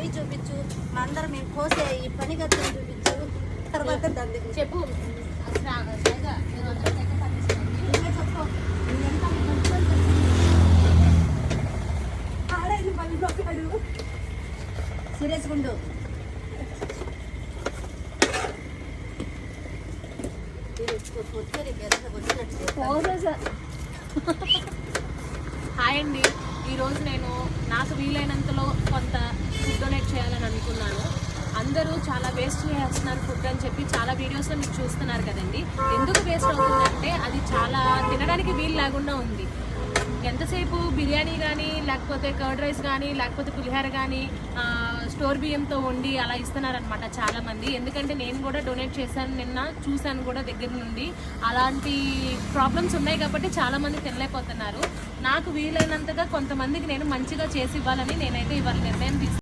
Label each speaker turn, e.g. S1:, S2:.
S1: పొయ్యి చూపించు, మా అందరం మేము కోసే ఈ పని గద్దెని చూపించు, తర్వాత దాన్ని
S2: చెప్పు.
S1: చెప్పు ఆడైంది పని నొక్కాడు సీరియస్ గుండు.
S2: హాయ్ అండి, ఈరోజు నేను నాకు వీలైనంతలో కొంత ఫుడ్ డొనేట్ చేయాలని అనుకున్నాను. అందరూ చాలా వేస్ట్ చేస్తున్నారు ఫుడ్ అని చెప్పి చాలా వీడియోస్లో మీరు చూస్తున్నారు కదండి. ఎందుకు వేస్ట్ అవుతుందంటే అది చాలా తినడానికి వీలు లేకుండా ఉంది. ఎంతసేపు బిర్యానీ కానీ లేకపోతే కర్డ్ రైస్ కానీ లేకపోతే పులిహోర కానీ స్టోర్ బియ్యంతో వండి అలా ఇస్తున్నారనమాట చాలామంది. ఎందుకంటే నేను కూడా డొనేట్ చేశాను, నిన్న చూశాను కూడా దగ్గర నుండి. అలాంటి ప్రాబ్లమ్స్ ఉన్నాయి కాబట్టి చాలామంది తినలేకపోతున్నారు. నాకు వీలైనంతగా కొంతమందికి నేను మంచిగా చేసి ఇవ్వాలని నేనైతే ఇవాళ నిర్ణయం తీసుకున్నాను.